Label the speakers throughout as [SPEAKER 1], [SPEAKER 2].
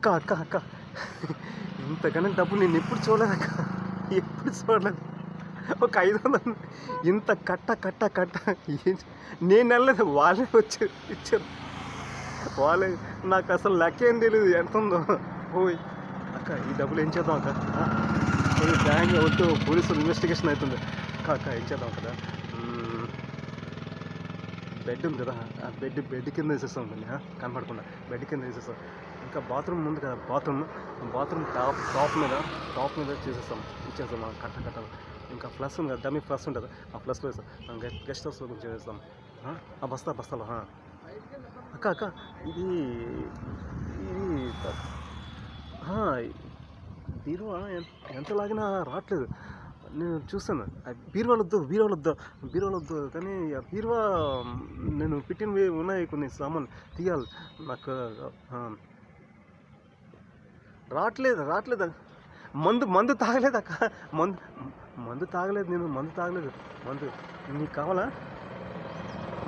[SPEAKER 1] అక్క అక్క అక్క ఇంతకన్నా డబ్బు నేను ఎప్పుడు చూడలేదక్క, ఎప్పుడు చూడలేదు. ఒక 500 ఇంత కట్ట కట్ట కట్ట నేను వెళ్ళలేదు, వాళ్ళే వచ్చి ఇచ్చారు. వాళ్ళే నాకు అసలు లెక్కేం తెలియదు ఎంత ఉందో. ఓయ్ అక్క ఈ డబ్బులు ఏం చేద్దాం అక్క? బ్యాంక్ వద్దు, పోలీసులు ఇన్వెస్టిగేషన్ అవుతుంది. అక్క అక్క ఏం చేద్దాం కదా, బెడ్ ఉంది కదా, ఆ బెడ్ కింద వేసేస్తాం దాన్ని, కనపడకుండా బెడ్ కింద వేసేస్తాం. ఇంకా బాత్రూమ్ ఉంది కదా, బాత్రూమ్ టాప్ మీద చేసేస్తాం, ఇచ్చేస్తాం కట్ట కట్ట. ఇంకా ఫ్లస్ ఉంది కదా, డమ్మీ ఫ్లస్ ఉంటుంది, ఆ ఫ్లస్లో వేస్తాం. గెస్ట్ హౌస్లో కొంచెం వేస్తాం, ఆ బస్తాలో. అక్క అక్క ఇది బీరువా ఎంత లాగినా రావట్లేదు. నేను చూస్తాను బీరువాలు వద్దు కానీ ఆ బీరువా నేను పెట్టినవి ఉన్నాయి, కొన్ని సామాన్ తీయాలి నాకు. రావట్లేదు. మందు తాగలేదు అక్క, మందు తాగలేదు, నేను మందు తాగలేదు. మందు నీకు కావాలా?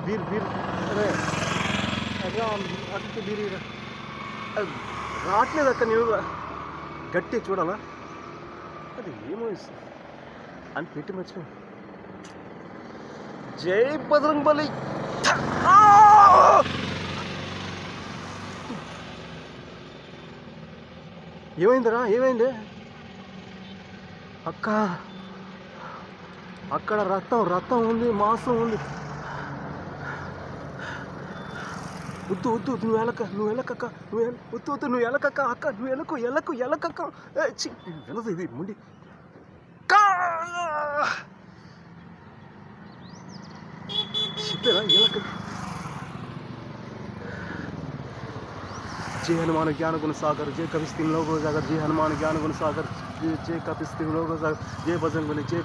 [SPEAKER 1] బీరు అదే అక్క బీరు రావట్లేదు అక్క. నేను గట్టి చూడాలా, అది ఏమో అని పెట్టి మర్చిపో. జై బజరంగ్ బలి. ఏమైంది అక్క? అక్కడ రక్తం ఉంది, మాంసం ఉంది. వద్దు నువ్వు వెళ్ళకక్క, వద్దు నువ్వు వెళ్ళకక్క అక్క, నువ్వు వెళ్ళకక్క. వెళ్ళదు ఇది ముండి. చెప్పారా ఎలక? जय हनुमान ज्ञान गुण सागर, जय कपिस्तिम लोगो सागर, जय हनुमान ज्ञान गुण सागर, जय कपिस्तिम लोगो सागर, जय बजरंग बली, जय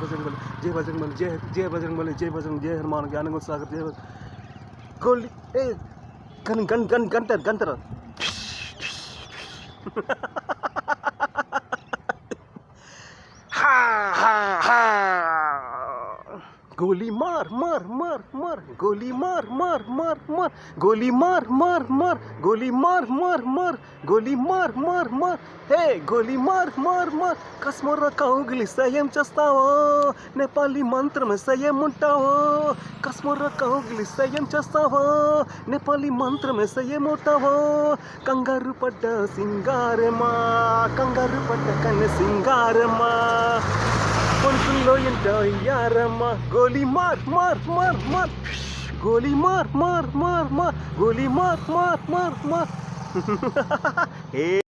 [SPEAKER 1] हनुमान ज्ञान गुण सागर, जय गोली गंतर गोली मार गोली मार हे गोली मार కస్మర కౌగిలి సయం చేస్తావో, నేపాలి మంత్రం సయం ఉంటావో. కస్మర కౌగిలి సయం చేస్తావో, నేపాలి మంత్రం సయం ఉంటావో. కంగారు పడ్డ సింగారమా, కంగారు పడ్డ కన్య సింగారమా, పొంతుల్లో ఎంతో యారమ్మా. గోలీ మార్ గోలీ మార్ గోలీ మార్